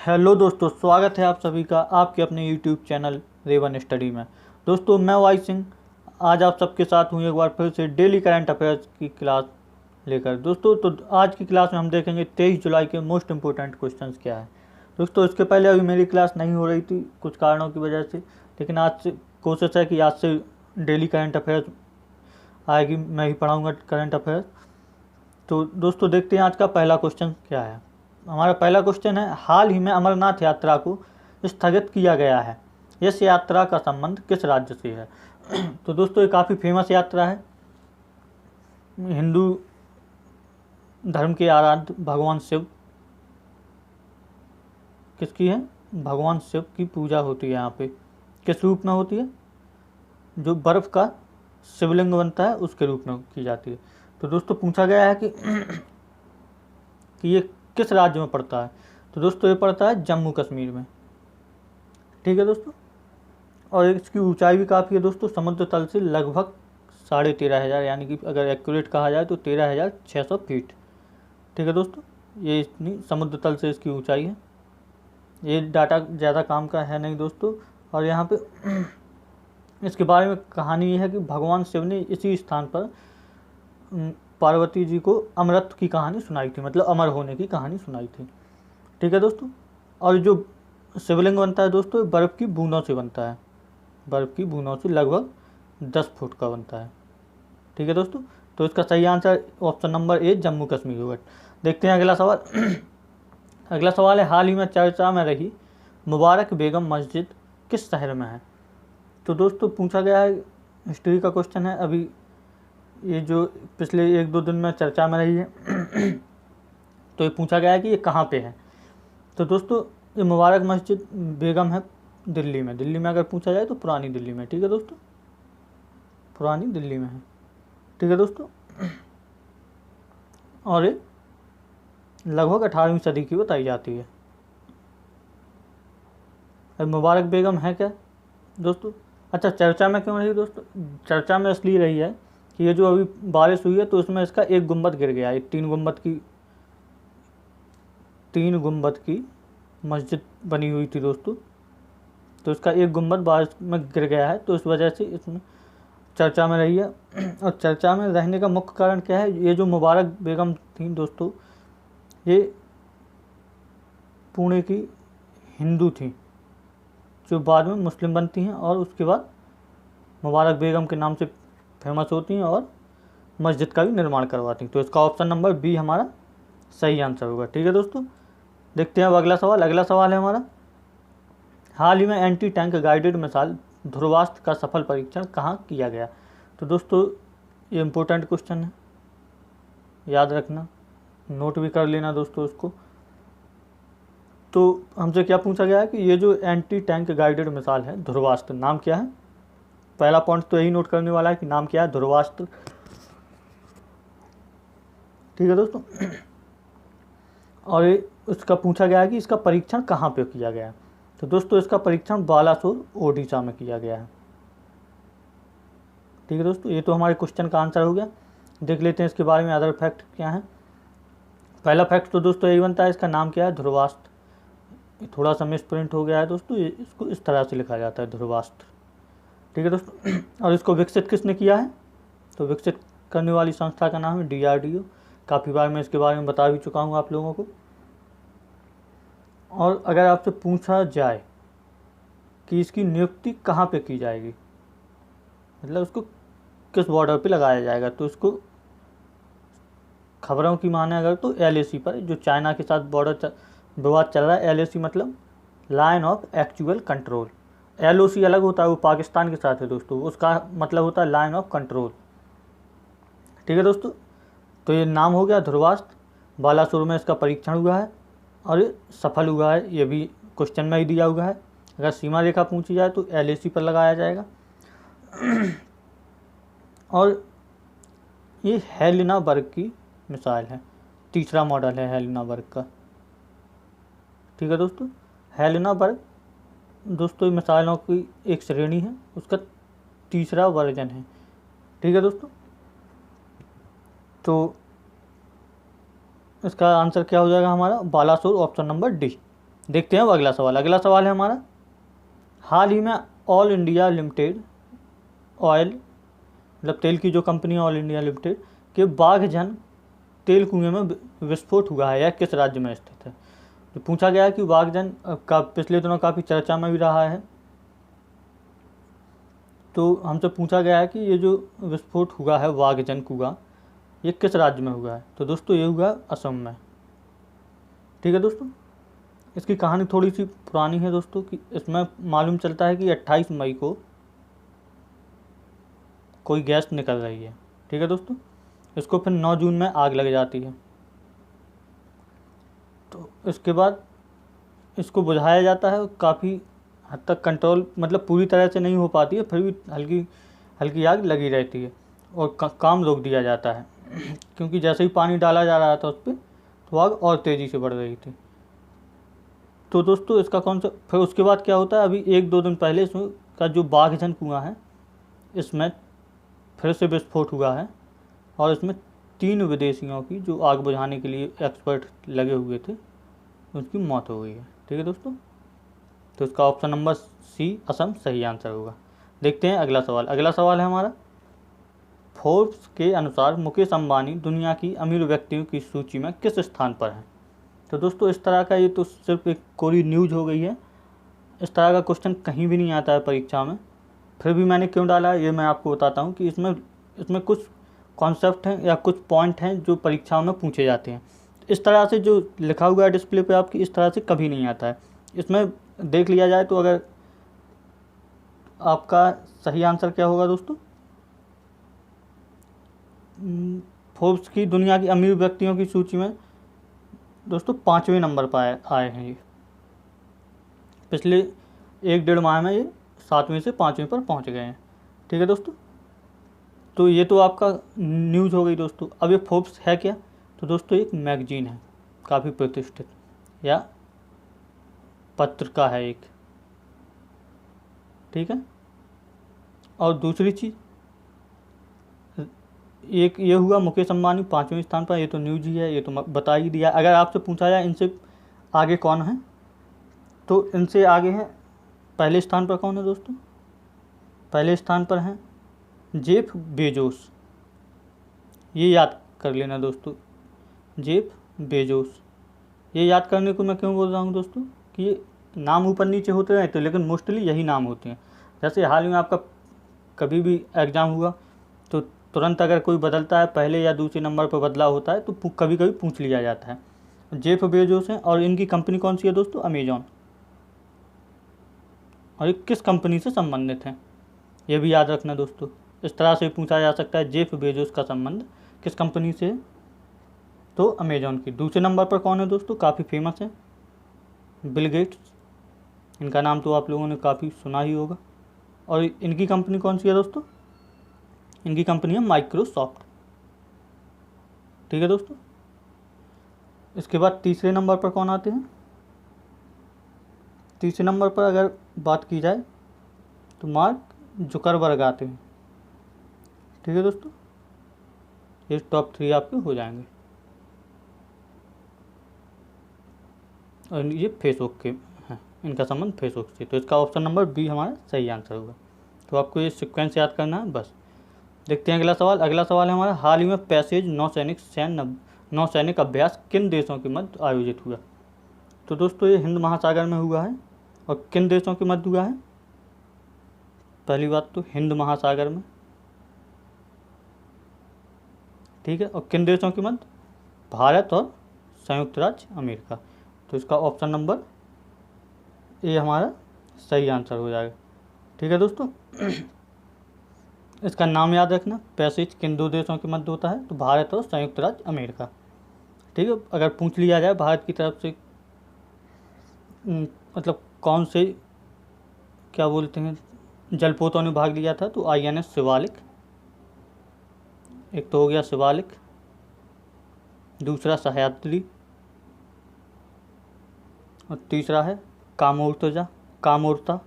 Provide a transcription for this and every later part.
Hello दोस्तों, स्वागत है आप सभी का आपके अपने यूट्यूब चैनल रेवन स्टडी में। दोस्तों, मैं वाई सिंह आज आप सबके साथ हूँ एक बार फिर से डेली करंट अफेयर्स की क्लास लेकर। दोस्तों, तो आज की क्लास में हम देखेंगे 23 जुलाई के मोस्ट इम्पोर्टेंट क्वेश्चंस क्या है। दोस्तों, इसके पहले अभी मेरी क्लास नहीं हो रही थी कुछ कारणों की वजह से, लेकिन आज से कोशिश है कि आज से डेली करंट अफेयर्स आएगी, मैं ही पढ़ाऊँगा करंट अफेयर्स। तो दोस्तों, देखते हैं आज का पहला क्वेश्चन क्या है। हमारा पहला क्वेश्चन है, हाल ही में अमरनाथ यात्रा को स्थगित किया गया है, इस यात्रा का संबंध किस राज्य से है। तो दोस्तों, ये काफ़ी फेमस यात्रा है। हिंदू धर्म के आराध्य भगवान शिव किसकी है, भगवान शिव की पूजा होती है यहाँ पे। किस रूप में होती है, जो बर्फ़ का शिवलिंग बनता है उसके रूप में की जाती है। तो दोस्तों, पूछा गया है कि ये किस राज्य में पड़ता है। तो दोस्तों, ये पड़ता है जम्मू कश्मीर में। ठीक है दोस्तों, और इसकी ऊंचाई भी काफ़ी है दोस्तों, समुद्र तल से लगभग 13,500, यानी कि अगर एक्यूरेट कहा जाए तो 13,600 फीट। ठीक है दोस्तों, ये इतनी समुद्र तल से इसकी ऊंचाई है। ये डाटा ज़्यादा काम का है नहीं दोस्तों। और यहाँ पे इसके बारे में कहानी ये है कि भगवान शिव ने इसी स्थान पर पार्वती जी को अमृत की कहानी सुनाई थी, मतलब अमर होने की कहानी सुनाई थी। ठीक है दोस्तों, और जो शिवलिंग बनता है दोस्तों, बर्फ़ की बूंदों से बनता है, बर्फ़ की बूंदों से लगभग 10 फुट का बनता है। ठीक है दोस्तों, तो इसका सही answer option number A Jammu Kashmir होगा। देखते हैं अगला सवाल। अगला सवाल है, हाल ही में चर्चा में रही मुबारक बेगम मस्जिद किस शहर में है। तो दोस्तों, पूछा गया है, हिस्ट्री का क्वेश्चन है। अभी ये जो पिछले 1-2 दिन में चर्चा में रही है तो ये पूछा गया है कि ये कहाँ पे है। तो दोस्तों, ये मुबारक मस्जिद बेगम है दिल्ली में। दिल्ली में अगर पूछा जाए तो पुरानी दिल्ली में। ठीक है दोस्तों, पुरानी दिल्ली में है। ठीक है दोस्तों, और ये लगभग 18वीं सदी की बताई जाती है। अब मुबारक बेगम है क्या दोस्तों। अच्छा, चर्चा में क्यों रही दोस्तों, चर्चा में इसलिए रही है कि ये जो अभी बारिश हुई है तो उसमें इसका एक गुंबद गिर गया है। 3 गुंबद की मस्जिद बनी हुई थी दोस्तों, तो इसका एक गुंबद बारिश में गिर गया है, तो इस वजह से इसमें चर्चा में रही है। और चर्चा में रहने का मुख्य कारण क्या है, ये जो मुबारक बेगम थी दोस्तों, ये पुणे की हिंदू थी जो बाद में मुस्लिम बनती हैं और उसके बाद मुबारक बेगम के नाम से फेमस होती हैं और मस्जिद का भी निर्माण करवाती हैं। तो इसका ऑप्शन नंबर बी हमारा सही आंसर होगा। ठीक है दोस्तों, देखते हैं अब अगला सवाल। अगला सवाल है हमारा, हाल ही में anti tank guided missile Dhruvastra का सफल परीक्षण कहाँ किया गया। तो दोस्तों, ये इम्पोर्टेंट क्वेश्चन है, याद रखना, नोट भी कर लेना दोस्तों इसको। तो हमसे क्या पूछा गया है कि ये जो एंटी टैंक गाइडेड मिसाइल है ध्रुवास्त्र, नाम क्या है। पहला पॉइंट तो यही नोट करने वाला है कि नाम क्या है, ध्रुवास्त्र। ठीक है दोस्तों, और ये उसका पूछा गया है कि इसका परीक्षण कहाँ पे किया गया है। तो दोस्तों, इसका परीक्षण बालासोर ओडिशा में किया गया है। ठीक है दोस्तों, ये तो हमारे क्वेश्चन का आंसर हो गया। देख लेते हैं इसके बारे में अदर फैक्ट क्या है। पहला फैक्ट तो दोस्तों यही बनता है, इसका नाम क्या है, ध्रुवास्त्र। थोड़ा सा मिस प्रिंट हो गया है दोस्तों, इसको इस तरह से लिखा जाता है, ध्रुवास्त्र। ठीक है दोस्तों, और इसको विकसित किसने किया है, तो विकसित करने वाली संस्था का नाम है DRDO। काफ़ी बार मैं इसके बारे में बता भी चुका हूँ आप लोगों को। और अगर आपसे पूछा जाए कि इसकी नियुक्ति कहाँ पे की जाएगी, मतलब उसको किस बॉर्डर पे लगाया जाएगा, तो इसको खबरों की माने अगर तो LAC पर, जो चाइना के साथ बॉर्डर विवाद चल रहा है। LAC मतलब line of actual control. LOC अलग होता है, वो पाकिस्तान के साथ है दोस्तों, उसका मतलब होता है लाइन ऑफ कंट्रोल। ठीक है दोस्तों, तो ये नाम हो गया ध्रुवास्त्र। बालासोर में इसका परीक्षण हुआ है और ये सफल हुआ है, ये भी क्वेश्चन में ही दिया हुआ है। अगर सीमा रेखा पूछी जाए तो LAC पर लगाया जाएगा। और ये हेलिना बर्ग की मिसाइल है, तीसरा मॉडल है हेलिना बर्ग का। ठीक है दोस्तों, हेलिना बर्ग दोस्तों मिसाइलों की एक श्रेणी है, उसका तीसरा वर्जन है। ठीक है दोस्तों, तो इसका आंसर क्या हो जाएगा हमारा, बालासोर, ऑप्शन नंबर डी। देखते हैं अब अगला सवाल। अगला सवाल है हमारा, हाल ही में ऑल इंडिया लिमिटेड ऑयल, मतलब तेल की जो कंपनी है ऑल इंडिया लिमिटेड के बाघजन तेल कुएं में विस्फोट हुआ है, यह किस राज्य में स्थित है? तो पूछा गया है कि बाघजन का पिछले दिनों काफ़ी चर्चा में भी रहा है। तो हमसे पूछा गया है कि ये जो विस्फोट हुआ है बाघजन कुआं, ये किस राज्य में हुआ है? तो दोस्तों ये हुआ असम में। ठीक है दोस्तों, इसकी कहानी थोड़ी सी पुरानी है दोस्तों, कि इसमें मालूम चलता है कि 28 मई को कोई गैस निकल रही है। ठीक है दोस्तों, इसको फिर 9 जून में आग लग जाती है। तो इसके बाद इसको बुझाया जाता है, काफ़ी हद तक कंट्रोल, मतलब पूरी तरह से नहीं हो पाती है, फिर भी हल्की हल्की आग लगी रहती है और काम रोक दिया जाता है क्योंकि जैसे ही पानी डाला जा रहा था उस पर, तो आग और तेज़ी से बढ़ रही थी। तो दोस्तों इसका कौन सा, फिर उसके बाद क्या होता है, अभी 1-2 दिन पहले इसमें का जो बाघजन कुआं है, इसमें फिर से विस्फोट हुआ है और इसमें 3 विदेशियों की, जो आग बुझाने के लिए एक्सपर्ट लगे हुए थे, उनकी मौत हो गई है। ठीक है दोस्तों, तो इसका ऑप्शन नंबर सी असम सही आंसर होगा। देखते हैं अगला सवाल। अगला सवाल है हमारा, फोर्ब्स के अनुसार मुकेश अंबानी दुनिया की अमीर व्यक्तियों की सूची में किस स्थान पर हैं? तो दोस्तों इस तरह का, ये तो सिर्फ एक कोरी न्यूज़ हो गई है, इस तरह का क्वेश्चन कहीं भी नहीं आता है परीक्षा में। फिर भी मैंने क्यों डाला है ये मैं आपको बताता हूँ, कि इसमें कुछ कॉन्सेप्ट हैं या कुछ पॉइंट हैं जो परीक्षाओं में पूछे जाते हैं। इस तरह से जो लिखा हुआ है डिस्प्ले पे आपकी, इस तरह से कभी नहीं आता है। इसमें देख लिया जाए तो अगर आपका सही आंसर क्या होगा दोस्तों, फोर्ब्स की दुनिया की अमीर व्यक्तियों की सूची में दोस्तों 5वें नंबर पर आए हैं ये। पिछले 1-1.5 माह में ये 7वें से 5वें पर पहुंच गए हैं। ठीक है दोस्तों, तो ये तो आपका न्यूज़ हो गई दोस्तों। अब ये फोर्ब्स है क्या? तो दोस्तों एक मैगजीन है, काफ़ी प्रतिष्ठित, या पत्रिका है एक। ठीक है, और दूसरी चीज़, एक ये हुआ मुकेश अंबानी 5वें स्थान पर, ये तो न्यूज़ ही है, ये तो बता ही दिया। अगर आपसे पूछा जाए इनसे आगे कौन है, तो इनसे आगे हैं, पहले स्थान पर कौन है दोस्तों? पहले स्थान पर हैं जेफ बेजोस। ये याद कर लेना दोस्तों, जेफ बेजोस। ये याद करने को मैं क्यों बोल रहा हूँ दोस्तों, कि ये नाम ऊपर नीचे होते रहते हैं, लेकिन मोस्टली यही नाम होते हैं। जैसे हाल ही में आपका कभी भी एग्ज़ाम हुआ तो तुरंत अगर कोई बदलता है, पहले या दूसरे नंबर पर बदला होता है, तो कभी कभी पूछ लिया जाता है। जेफ बेजोस हैं और इनकी कंपनी कौन सी है दोस्तों? अमेजॉन। और ये किस कंपनी से संबंधित हैं, ये भी याद रखना दोस्तों। इस तरह से पूछा जा सकता है जेफ बेजोस का संबंध किस कंपनी से है? तो अमेजॉन की। दूसरे नंबर पर कौन है दोस्तों? काफ़ी फेमस है, बिल गेट्स। इनका नाम तो आप लोगों ने काफ़ी सुना ही होगा। और इनकी कंपनी कौन सी है दोस्तों? इनकी कंपनी है माइक्रोसॉफ्ट। ठीक है दोस्तों, इसके बाद तीसरे नंबर पर कौन आते हैं? तीसरे नंबर पर अगर बात की जाए तो मार्क जुकरबर्ग आते हैं। ठीक है दोस्तों, ये टॉप 3 आपके हो जाएंगे। और ये फेसबुक के हैं, इनका संबंध फेसबुक से, तो इसका ऑप्शन नंबर बी हमारा सही आंसर होगा। तो आपको ये सीक्वेंस याद करना है बस। देखते हैं अगला सवाल। अगला सवाल है हमारा, हाल ही में पैसेज नौसैनिक अभ्यास किन देशों के मध्य आयोजित हुआ? तो दोस्तों ये हिंद महासागर में हुआ है। और किन देशों के मध्य हुआ है? पहली बात तो हिंद महासागर में। ठीक है, और किन देशों के मध्य? भारत और संयुक्त राज्य अमेरिका। तो इसका ऑप्शन नंबर ए हमारा सही आंसर हो जाएगा। ठीक है दोस्तों, इसका नाम याद रखना, पैसेज किन 2 देशों के मध्य होता है? तो भारत और संयुक्त राज्य अमेरिका। ठीक है, अगर पूछ लिया जाए भारत की तरफ से मतलब कौन से, क्या बोलते हैं, जलपोतों ने भाग लिया था, तो INS शिवालिक, एक तो हो गया शिवालिक, दूसरा सह्याद्री, और तीसरा है कामोर्ता,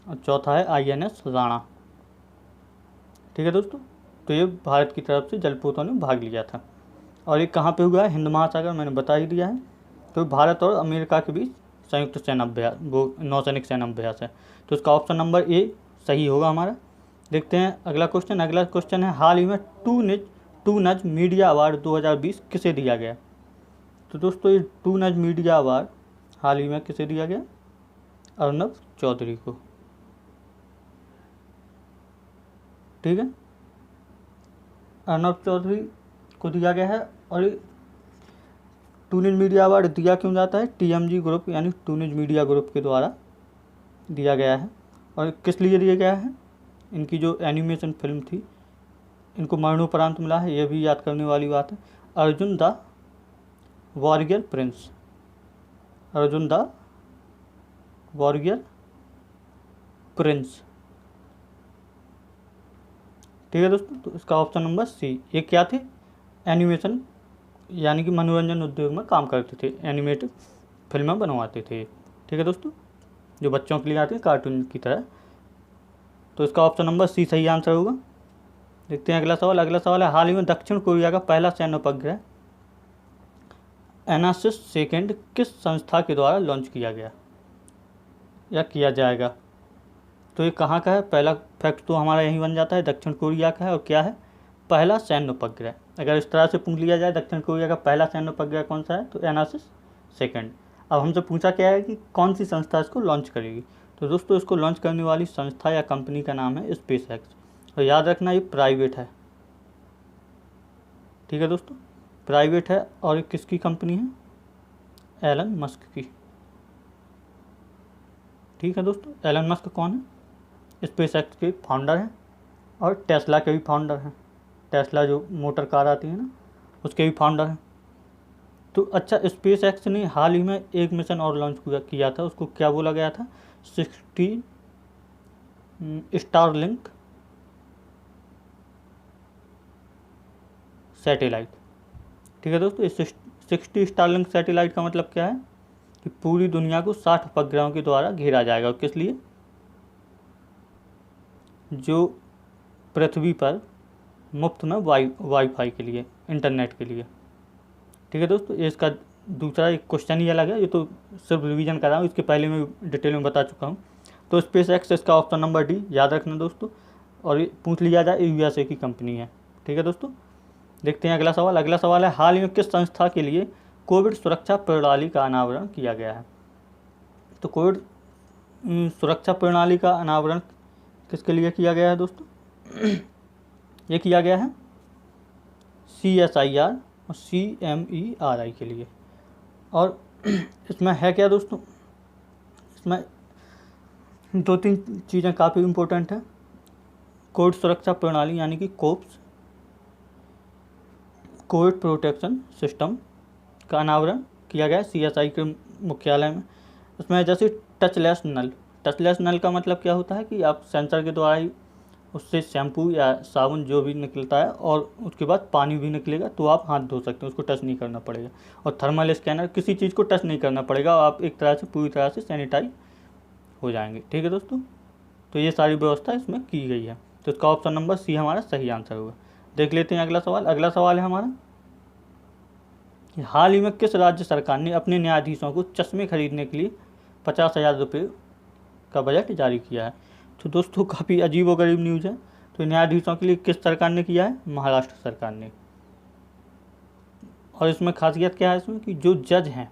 और चौथा है INS राणा। ठीक है दोस्तों, तो ये भारत की तरफ से जलपोतों ने भाग लिया था। और ये कहाँ पे हुआ है? हिंद महासागर, मैंने बता ही दिया है। तो भारत और अमेरिका के बीच संयुक्त सैन्य अभ्यास, वो नौसैनिक सैन्य अभ्यास है। तो इसका ऑप्शन नंबर ए सही होगा हमारा। देखते हैं अगला क्वेश्चन। अगला क्वेश्चन है, हाल ही में टू नज मीडिया अवार्ड 2020 किसे दिया गया? तो दोस्तों ये टू नज मीडिया अवार्ड हाल ही में किसे दिया गया? अर्नब चौधरी को। ठीक है, अर्नब चौधरी को दिया गया है। और टू न्यूज मीडिया अवार्ड दिया क्यों जाता है? TMG ग्रुप यानी टू न्यूज मीडिया ग्रुप के द्वारा दिया गया है। और किस लिए दिया गया है? इनकी जो एनिमेशन फिल्म थी, इनको मरणोपरांत मिला है, ये भी याद करने वाली बात है। Arjun the warrior Prince, Arjun the warrior Prince. ठीक है दोस्तों, तो इसका ऑप्शन नंबर सी। ये क्या थे? एनिमेशन यानी कि मनोरंजन उद्योग में काम करते थे, एनिमेटेड फिल्में बनवाते थे। ठीक है दोस्तों, जो बच्चों के लिए आती है कार्टून की तरह। तो इसका ऑप्शन नंबर सी सही आंसर होगा। देखते हैं अगला सवाल। अगला सवाल है, हाल ही में दक्षिण कोरिया का पहला सैन्य उपग्रह एनासिस सेकेंड किस संस्था के द्वारा लॉन्च किया गया या किया जाएगा? तो ये कहाँ का है? पहला फैक्ट तो हमारा यही बन जाता है, दक्षिण कोरिया का है। और क्या है? पहला सैन्य उपग्रह। अगर इस तरह से पूछ लिया जाए दक्षिण कोरिया का पहला सैन्य उपग्रह कौन सा है, तो एनासिस सेकेंड। अब हमसे पूछा क्या है कि कौन सी संस्था इसको लॉन्च करेगी? तो दोस्तों इसको लॉन्च करने वाली संस्था या कंपनी का नाम है स्पेस एक्स। और याद रखना ये प्राइवेट है। ठीक है दोस्तों, प्राइवेट है। और ये किसकी कंपनी है? एलन मस्क की। ठीक है दोस्तों, एलन मस्क कौन है? स्पेस एक्स के फाउंडर हैं और टेस्ला के भी फाउंडर हैं। टेस्ला जो मोटर कार आती है ना, उसके भी फाउंडर हैं। तो अच्छा, स्पेस एक्स ने हाल ही में एक मिशन और लॉन्च किया था, उसको क्या बोला गया था? 60 स्टारलिंक सैटेलाइट। ठीक है दोस्तों, इस 60 स्टारलिंक सैटेलाइट का मतलब क्या है कि पूरी दुनिया को 60 उपग्रहों के द्वारा घेरा जाएगा। और किस लिए? जो पृथ्वी पर मुफ्त में वाईफाई के लिए, इंटरनेट के लिए। ठीक है दोस्तों, ये इसका दूसरा एक क्वेश्चन ही अलग है, ये तो सिर्फ रिवीजन कर रहा हूँ, इसके पहले मैं डिटेल में बता चुका हूँ। तो स्पेस एक्स इसका ऑप्शन नंबर डी याद रखना दोस्तों। और ये पूछ लिया जाए USA की कंपनी है। ठीक है दोस्तों, देखते हैं अगला सवाल। अगला सवाल है, हाल ही में किस संस्था के लिए कोविड सुरक्षा प्रणाली का अनावरण किया गया है? तो कोविड सुरक्षा प्रणाली का अनावरण किसके लिए किया गया है दोस्तों? ये किया गया है CSIR और CMERI के लिए। और इसमें है क्या दोस्तों? इसमें 2-3 चीज़ें काफ़ी इम्पोर्टेंट हैं। कोविड सुरक्षा प्रणाली यानी कि कोप्स, कोविड प्रोटेक्शन सिस्टम का अनावरण किया गया CSI के मुख्यालय में। इसमें जैसे टचलेस नल का मतलब क्या होता है कि आप सेंसर के द्वारा ही उससे शैम्पू या साबुन जो भी निकलता है और उसके बाद पानी भी निकलेगा, तो आप हाथ धो सकते हैं, उसको टच नहीं करना पड़ेगा। और थर्मल स्कैनर, किसी चीज़ को टच नहीं करना पड़ेगा, आप एक तरह से पूरी तरह से सैनिटाइज हो जाएंगे। ठीक है दोस्तों, तो ये सारी व्यवस्था इसमें की गई है। तो इसका ऑप्शन नंबर सी हमारा सही आंसर होगा। देख लेते हैं अगला सवाल। अगला सवाल है हमारा, हाल ही में किस राज्य सरकार ने अपने न्यायाधीशों को चश्मे खरीदने के लिए 50,000 रुपये का बजट जारी किया है? तो दोस्तों काफ़ी अजीब व गरीब न्यूज़ है। तो न्यायाधीशों के लिए किस सरकार ने किया है? महाराष्ट्र सरकार ने। और इसमें खासियत क्या है इसमें कि जो जज हैं,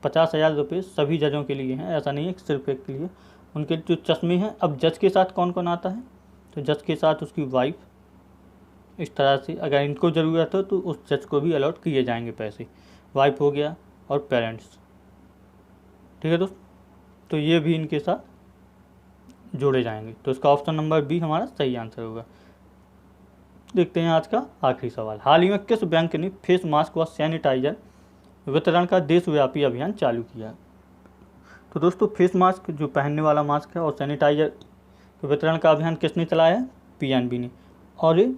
50,000 रुपये सभी जजों के लिए हैं, ऐसा नहीं है सिर्फ एक के लिए। उनके जो चश्मे हैं, अब जज के साथ कौन कौन आता है? तो जज के साथ उसकी वाइफ, इस तरह से अगर इनको ज़रूरत हो तो उस जज को भी अलॉट किए जाएंगे पैसे। वाइफ हो गया और पेरेंट्स। ठीक है दोस्तों, तो ये भी इनके साथ जोड़े जाएंगे। तो इसका ऑप्शन नंबर बी हमारा सही आंसर होगा। देखते हैं आज का आखिरी सवाल। हाल ही में किस बैंक ने फेस मास्क व सैनिटाइजर वितरण का देशव्यापी अभियान चालू किया? तो दोस्तों फेस मास्क जो पहनने वाला मास्क है और सैनिटाइजर के वितरण का अभियान किसने चलाया है? PNB ने। और ये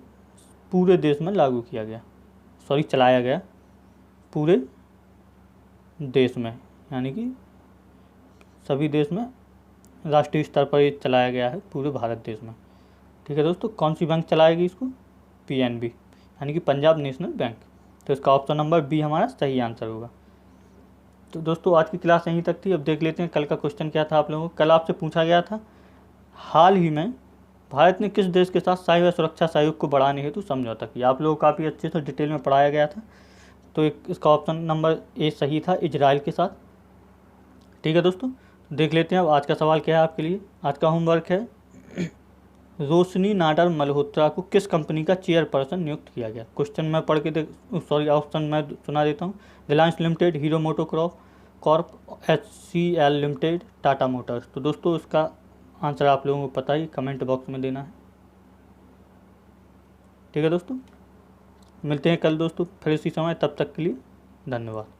पूरे देश में लागू किया गया, चलाया गया पूरे देश में, यानी कि सभी देश में राष्ट्रीय स्तर पर ये चलाया गया है, पूरे भारत देश में। ठीक है दोस्तों, कौन सी बैंक चलाएगी इसको? PNB यानी कि पंजाब नेशनल बैंक। तो इसका ऑप्शन नंबर बी हमारा सही आंसर होगा। तो दोस्तों आज की क्लास यहीं तक थी। अब देख लेते हैं कल का क्वेश्चन क्या था आप लोगों को। कल आपसे पूछा गया था, हाल ही में भारत ने किस देश के साथ साइबर सुरक्षा सहयोग को बढ़ाने हेतु समझौता किया। आप लोगों को काफ़ी अच्छे से डिटेल में पढ़ाया गया था। तो इसका ऑप्शन नंबर ए सही था, इजराइल के साथ। ठीक है दोस्तों, देख लेते हैं अब आज का सवाल क्या है आपके लिए। आज का होमवर्क है, रोशनी नाडर मल्होत्रा को किस कंपनी का चेयरपर्सन नियुक्त किया गया। क्वेश्चन मैं पढ़ के ऑप्शन मैं सुना देता हूँ। Reliance limited, hero MotoCorp Corp, HCL limited, Tata Motors. तो दोस्तों इसका आंसर आप लोगों को पता ही, कमेंट बॉक्स में देना है। ठीक है दोस्तों, मिलते हैं कल दोस्तों फिर इसी समय, तब तक के लिए धन्यवाद।